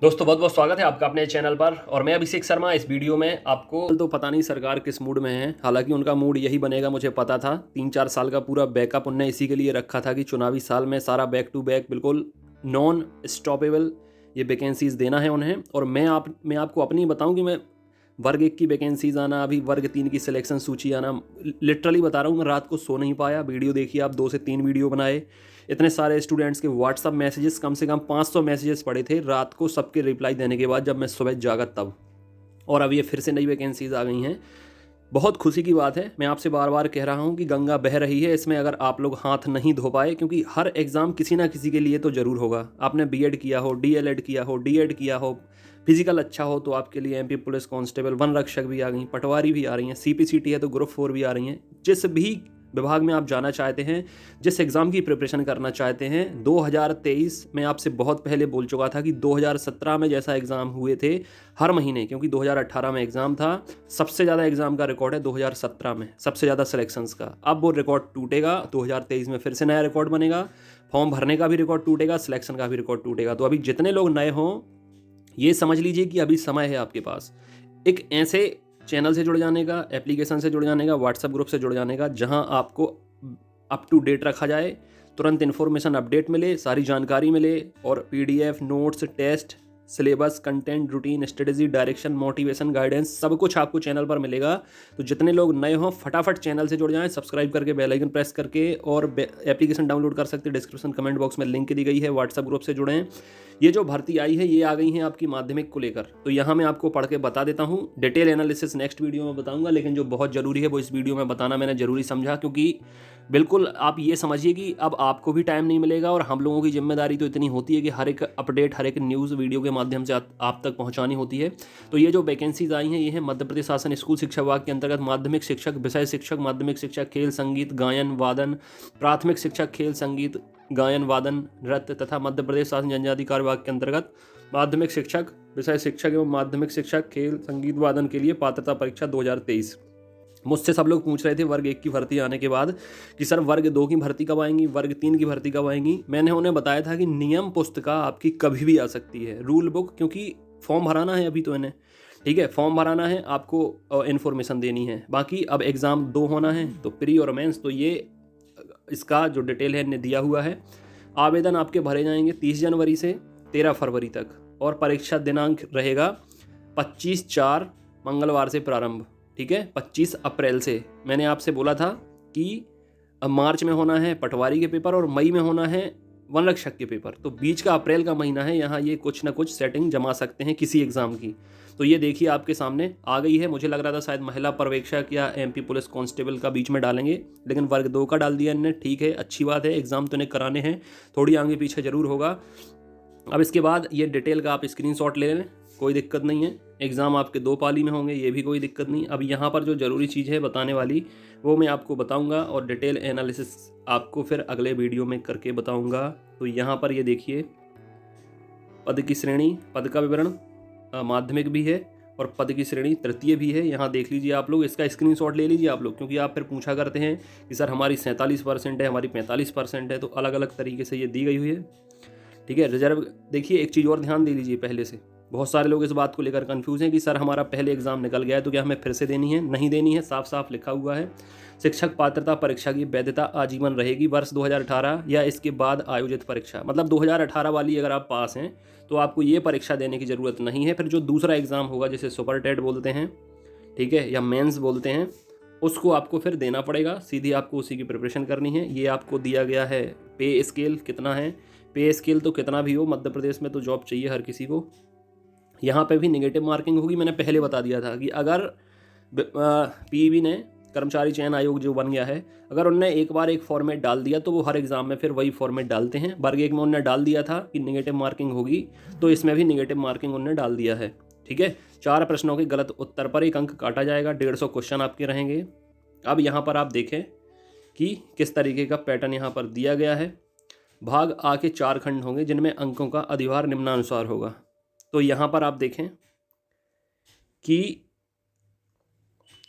दोस्तों बहुत बहुत स्वागत है आपका अपने चैनल पर। और मैं अभिषेक शर्मा। इस वीडियो में आपको तो पता नहीं सरकार किस मूड में है, हालांकि उनका मूड यही बनेगा मुझे पता था। 3-4 साल का पूरा बैकअप उनने इसी के लिए रखा था कि चुनावी साल में सारा बैक टू बैक बिल्कुल नॉन स्टॉपेबल ये वैकेंसीज़ देना है उन्हें। और मैं आपको अपनी बताऊं कि मैं वर्ग 1 की वैकेंसीज आना, अभी वर्ग 3 की सिलेक्शन सूची आना, लिटरली बता रहा हूँ मैं रात को सो नहीं पाया। वीडियो देखिए आप, 2 से 3 वीडियो बनाए, इतने सारे स्टूडेंट्स के व्हाट्सअप मैसेजेस, कम से कम 500 मैसेजेस पड़े थे रात को सबके रिप्लाई देने के बाद जब मैं सुबह जागा तब। और अब ये फिर से नई वैकेंसीज आ गई हैं। बहुत खुशी की बात है। मैं आपसे बार बार कह रहा हूँ कि गंगा बह रही है, इसमें अगर आप लोग हाथ नहीं धो पाए, क्योंकि हर एग्ज़ाम किसी ना किसी के लिए तो ज़रूर होगा। आपने बीएड किया हो, डीएलएड किया हो, डीएड किया हो, फिजिकल अच्छा हो तो आपके लिए एमपी पुलिस कांस्टेबल, वन रक्षक भी आ गई, पटवारी भी आ रही हैं, सीपीसीटी है तो ग्रुप 4 भी आ रही हैं। जिस भी विभाग में आप जाना चाहते हैं, जिस एग्ज़ाम की प्रिपरेशन करना चाहते हैं, 2023 में आपसे बहुत पहले बोल चुका था कि 2017 में जैसा एग्ज़ाम हुए थे हर महीने, क्योंकि 2018 में एग्ज़ाम था, सबसे ज़्यादा एग्ज़ाम का रिकॉर्ड है 2017 में, सबसे ज़्यादा सिलेक्शंस का। अब वो रिकॉर्ड टूटेगा, 2023 में फिर से नया रिकॉर्ड बनेगा। फॉर्म भरने का भी रिकॉर्ड टूटेगा, सिलेक्शन का भी रिकॉर्ड टूटेगा। तो अभी जितने लोग नए हों ये समझ लीजिए कि अभी समय है आपके पास एक ऐसे चैनल से जुड़ जाने का, एप्लीकेशन से जुड़ जाने का, व्हाट्सएप ग्रुप से जुड़ जाने का, जहां आपको अप टू डेट रखा जाए, तुरंत इन्फॉर्मेशन अपडेट मिले, सारी जानकारी मिले, और PDF, notes, test, syllabus, content, routine, strategy, direction, motivation, guidance, सब कुछ आपको चैनल पर मिलेगा। तो जितने लोग नए हों फटाफट चैनल से जुड़ जाएं, सब्सक्राइब करके बेल आइकन प्रेस करके, और एप्लीकेशन डाउनलोड कर सकते हैं, डिस्क्रिप्शन कमेंट बॉक्स में लिंक दी गई है, व्हाट्सएप ग्रुप से जुड़ें। ये जो भर्ती आई है ये आ गई है आपकी माध्यमिक को लेकर, तो यहाँ मैं आपको पढ़ के बता देता हूँ। डिटेल एनालिसिस नेक्स्ट वीडियो में बताऊंगा, लेकिन जो बहुत ज़रूरी है वो इस वीडियो में बताना मैंने ज़रूरी समझा, क्योंकि बिल्कुल आप ये समझिए कि अब आपको भी टाइम नहीं मिलेगा, और हम लोगों की जिम्मेदारी तो इतनी होती है कि हर एक अपडेट, हर एक न्यूज़ वीडियो के माध्यम से आप तक पहुँचानी होती है। तो ये जो वैकेंसीज आई हैं ये है मध्य प्रदेश शासन स्कूल शिक्षा विभाग के अंतर्गत माध्यमिक शिक्षक, विषय शिक्षक, माध्यमिक शिक्षक खेल संगीत गायन वादन, प्राथमिक शिक्षक खेल संगीत गायन वादन नृत्य, तथा मध्य प्रदेश शासन जनजातिकार विभाग के अंतर्गत माध्यमिक शिक्षक, विषय शिक्षक एवं माध्यमिक शिक्षक खेल संगीत वादन के लिए पात्रता परीक्षा 2023। मुझसे सब लोग पूछ रहे थे वर्ग 1 की भर्ती आने के बाद कि सर वर्ग 2 की भर्ती कब आएंगी, वर्ग 3 की भर्ती कब आएंगी। मैंने उन्हें बताया था कि नियम पुस्तिका आपकी कभी भी आ सकती है, रूल बुक, क्योंकि फॉर्म भराना है अभी तो इन्हें, ठीक है, फॉर्म भराना है, आपको इन्फॉर्मेशन देनी है। बाकी अब एग्ज़ाम 2 होना है, तो प्री और मेंस, तो ये इसका जो डिटेल है इन्हें दिया हुआ है। आवेदन आपके भरे जाएंगे 30 जनवरी से 13 फरवरी तक, और परीक्षा दिनांक रहेगा 25/4 मंगलवार से प्रारंभ, ठीक है, 25 अप्रैल से। मैंने आपसे बोला था कि अब मार्च में होना है पटवारी के पेपर और मई में होना है वन रक्षक के पेपर, तो बीच का अप्रैल का महीना है, यहाँ ये कुछ ना कुछ सेटिंग जमा सकते हैं किसी एग्ज़ाम की। तो ये देखिए आपके सामने आ गई है। मुझे लग रहा था शायद महिला पर्यवेक्षक या एमपी पुलिस कांस्टेबल का बीच में डालेंगे, लेकिन वर्ग 2 का डाल दिया इन्हें, ठीक है, अच्छी बात है। एग्ज़ाम तो इन्हें कराने हैं, थोड़ी आगे पीछे ज़रूर होगा। अब इसके बाद ये डिटेल का आप स्क्रीनशॉट ले लें, कोई दिक्कत नहीं है। एग्ज़ाम आपके 2 पाली में होंगे, ये भी कोई दिक्कत नहीं। अब यहाँ पर जो ज़रूरी चीज़ है बताने वाली वो मैं आपको बताऊँगा, और डिटेल एनालिसिस आपको फिर अगले वीडियो में करके बताऊँगा। तो यहाँ पर ये देखिए, पद की श्रेणी, पद का विवरण माध्यमिक भी है, और पद की श्रेणी तृतीय भी है। यहाँ देख लीजिए आप लोग, इसका स्क्रीनशॉट ले लीजिए आप लोग, क्योंकि आप फिर पूछा करते हैं कि सर हमारी 47% है, हमारी 45% है, तो अलग अलग तरीके से ये दी गई हुई है, ठीक है। रिजर्व देखिए, एक चीज़ और ध्यान दे लीजिए पहले से, बहुत सारे लोग इस बात को लेकर कंफ्यूज हैं कि सर हमारा पहले एग्ज़ाम निकल गया है तो क्या हमें फिर से देनी है, नहीं देनी है, साफ साफ लिखा हुआ है। शिक्षक पात्रता परीक्षा की वैधता आजीवन रहेगी, वर्ष 2018 या इसके बाद आयोजित परीक्षा, मतलब 2018 वाली अगर आप पास हैं तो आपको ये परीक्षा देने की ज़रूरत नहीं है। फिर जो दूसरा एग्ज़ाम होगा जिसे सुपर टेट बोलते हैं, ठीक है, या मेंस बोलते हैं, उसको आपको फिर देना पड़ेगा, सीधी आपको उसी की प्रिपरेशन करनी है। ये आपको दिया गया है पे स्केल कितना है, पे स्केल तो कितना भी हो, मध्य प्रदेश में तो जॉब चाहिए हर किसी को। यहाँ पे भी नेगेटिव मार्किंग होगी, मैंने पहले बता दिया था कि अगर पीईबी ने, कर्मचारी चयन आयोग जो बन गया है, अगर उनने एक बार एक फॉर्मेट डाल दिया तो वो हर एग्ज़ाम में फिर वही फॉर्मेट डालते हैं। वर्ग 1 में उन्होंने डाल दिया था कि नेगेटिव मार्किंग होगी, तो इसमें भी नेगेटिव मार्किंग उन्होंने डाल दिया है, ठीक है। 4 प्रश्नों के गलत उत्तर पर 1 अंक काटा जाएगा, 150 क्वेश्चन आपके रहेंगे। अब यहाँ पर आप देखें कि किस तरीके का पैटर्न यहाँ पर दिया गया है। भाग आ के 4 खंड होंगे जिनमें अंकों का अधिभार निम्नानुसार होगा। तो यहाँ पर आप देखें कि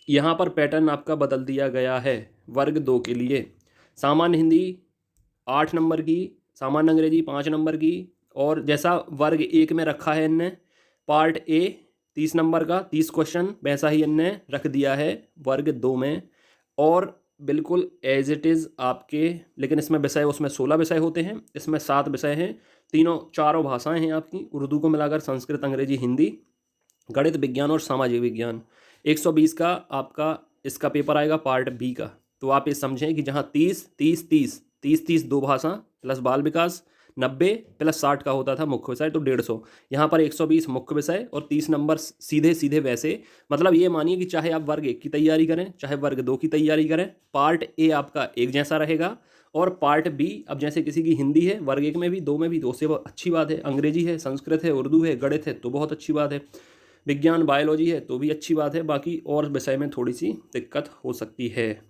यहाँ पर पैटर्न आपका बदल दिया गया है। वर्ग 2 के लिए सामान्य हिंदी 8 नंबर की, सामान्य अंग्रेजी 5 नंबर की, और जैसा वर्ग 1 में रखा है इनने पार्ट ए 30 नंबर का 30 क्वेश्चन, वैसा ही इनने रख दिया है वर्ग 2 में, और बिल्कुल एज इट इज़ आपके, लेकिन इसमें विषय उसमें 16 विषय होते हैं, इसमें 7 विषय हैं, चारों भाषाएं हैं आपकी, उर्दू को मिलाकर संस्कृत, अंग्रेजी, हिंदी, गणित, विज्ञान और सामाजिक विज्ञान। 120 का आपका इसका पेपर आएगा पार्ट बी का। तो आप ये समझें कि जहाँ 30 दो भाषा प्लस बाल विकास, 90 प्लस 60 का होता था मुख्य विषय, तो 150। यहाँ पर 120 मुख्य विषय और 30 नंबर सीधे सीधे वैसे। मतलब ये मानिए कि चाहे आप वर्ग 1 की तैयारी करें, चाहे वर्ग 2 की तैयारी करें, पार्ट ए आपका एक जैसा रहेगा, और पार्ट बी, अब जैसे किसी की हिंदी है वर्ग 1 में भी 2 में भी, तो उससे अच्छी बात है, अंग्रेजी है, संस्कृत है, उर्दू है, गणित है, तो बहुत अच्छी बात है, विज्ञान बायोलॉजी है तो भी अच्छी बात है, बाकी और विषय में थोड़ी सी दिक्कत हो सकती है।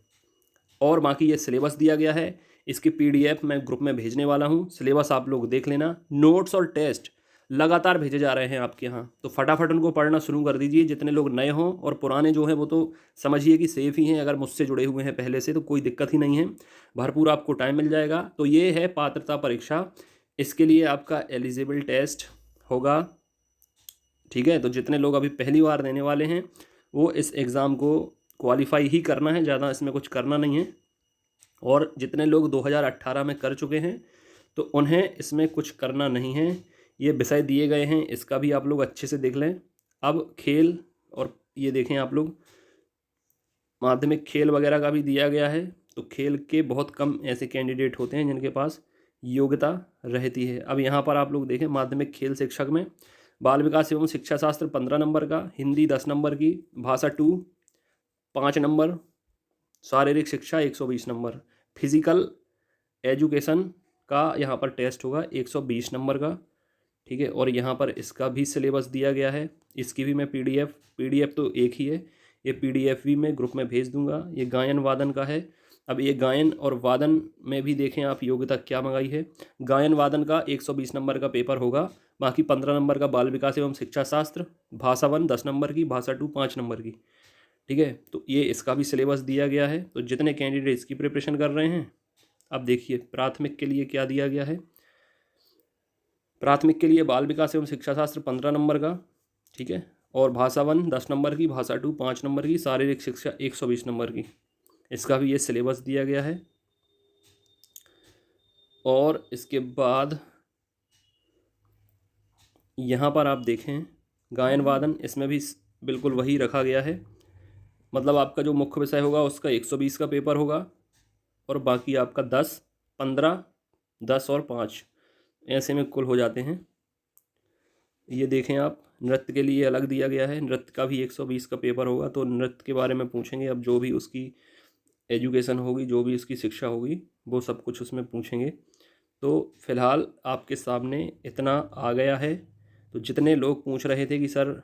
और बाकी ये सिलेबस दिया गया है, इसकी पीडीएफ मैं ग्रुप में भेजने वाला हूँ, सिलेबस आप लोग देख लेना। नोट्स और टेस्ट लगातार भेजे जा रहे हैं आपके यहाँ, तो फटाफट उनको पढ़ना शुरू कर दीजिए, जितने लोग नए हों, और पुराने जो हैं वो तो समझिए कि सेफ ही हैं, अगर मुझसे जुड़े हुए हैं पहले से तो कोई दिक्कत ही नहीं है, भरपूर आपको टाइम मिल जाएगा। तो ये है पात्रता परीक्षा, इसके लिए आपका एलिजिबल टेस्ट होगा, ठीक है। तो जितने लोग अभी पहली बार देने वाले हैं वो इस एग्ज़ाम को क्वालिफाई ही करना है, ज़्यादा इसमें कुछ करना नहीं है। और जितने लोग 2018 में कर चुके हैं तो उन्हें इसमें कुछ करना नहीं है, ये विषय दिए गए हैं, इसका भी आप लोग अच्छे से देख लें। अब खेल, और ये देखें आप लोग, माध्यमिक खेल वगैरह का भी दिया गया है, तो खेल के बहुत कम ऐसे कैंडिडेट होते हैं जिनके पास योग्यता रहती है। अब यहाँ पर आप लोग देखें, माध्यमिक खेल शिक्षक में बाल विकास एवं शिक्षा शास्त्र 15 नंबर का, हिंदी 10 नंबर की, भाषा 2 5 नंबर, शारीरिक शिक्षा 120 नंबर, फिजिकल एजुकेशन का यहाँ पर टेस्ट होगा 120 नंबर का, ठीक है। और यहाँ पर इसका भी सिलेबस दिया गया है, इसकी भी मैं पीडीएफ तो एक ही है, ये पीडीएफ भी मैं ग्रुप में भेज दूंगा। ये गायन वादन का है। अब ये गायन और वादन में भी देखें आप योग्यता क्या मंगाई है। गायन वादन का 120 नंबर का पेपर होगा, बाकी 15 नंबर का बाल विकास एवं शिक्षा शास्त्र, भाषा 1 10 नंबर की, भाषा 2 5 नंबर की, ठीक है। तो ये इसका भी सिलेबस दिया गया है। तो जितने कैंडिडेट इसकी प्रिपरेशन कर रहे हैं, अब देखिए प्राथमिक के लिए क्या दिया गया है। प्राथमिक के लिए बाल विकास एवं शिक्षा शास्त्र 15 नंबर का, ठीक है, और भाषा 1 10 नंबर की, भाषा 2 5 नंबर की, शारीरिक शिक्षा 120 नंबर की, इसका भी ये सिलेबस दिया गया है। और इसके बाद यहाँ पर आप देखें गायन वादन, इसमें भी बिल्कुल वही रखा गया है। मतलब आपका जो मुख्य विषय होगा उसका 120 का पेपर होगा, और बाकी आपका 10 15 10 और 5 ऐसे में कुल हो जाते हैं। ये देखें आप, नृत्य के लिए अलग दिया गया है, नृत्य का भी 120 का पेपर होगा, तो नृत्य के बारे में पूछेंगे। अब जो भी उसकी एजुकेशन होगी, जो भी उसकी शिक्षा होगी, वो सब कुछ उसमें पूछेंगे। तो फ़िलहाल आपके सामने इतना आ गया है। तो जितने लोग पूछ रहे थे कि सर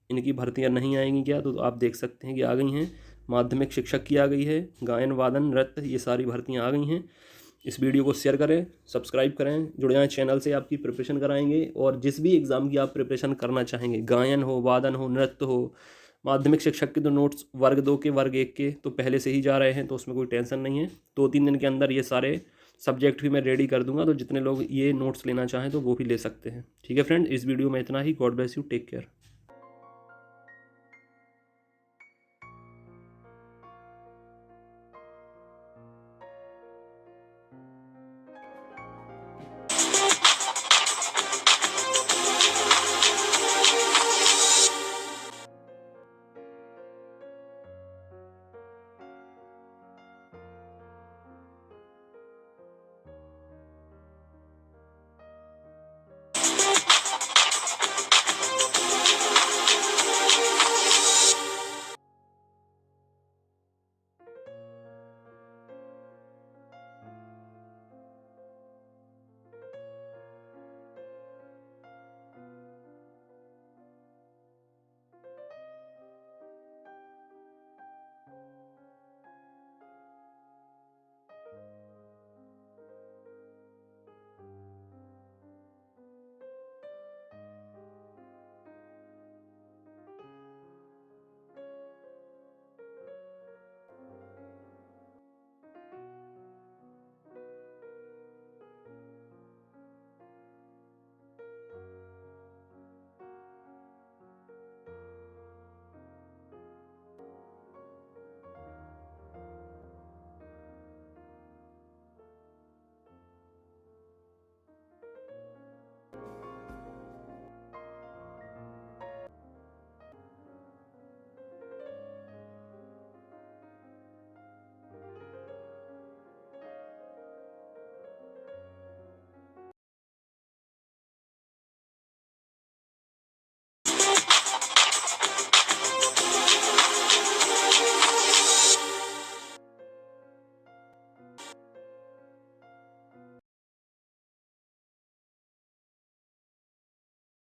इनकी भर्तियां नहीं आएंगी क्या, तो आप देख सकते हैं कि आ गई हैं। माध्यमिक शिक्षक की आ गई है, गायन वादन नृत्य, ये सारी भर्तियां आ गई हैं। इस वीडियो को शेयर करें, सब्सक्राइब करें, जुड़ जाएं चैनल से, आपकी प्रिपरेशन कराएंगे। और जिस भी एग्ज़ाम की आप प्रिपरेशन करना चाहेंगे, गायन हो, वादन हो, नृत्य हो, माध्यमिक शिक्षक के तो नोट्स वर्ग 2 के वर्ग 1 के तो पहले से ही जा रहे हैं, तो उसमें कोई टेंशन नहीं है। 2-3 दिन के अंदर ये सारे सब्जेक्ट भी मैं रेडी कर दूंगा, तो जितने लोग ये नोट्स लेना चाहें तो वो भी ले सकते हैं, ठीक है फ्रेंड। इस वीडियो में इतना ही। God bless you, take care.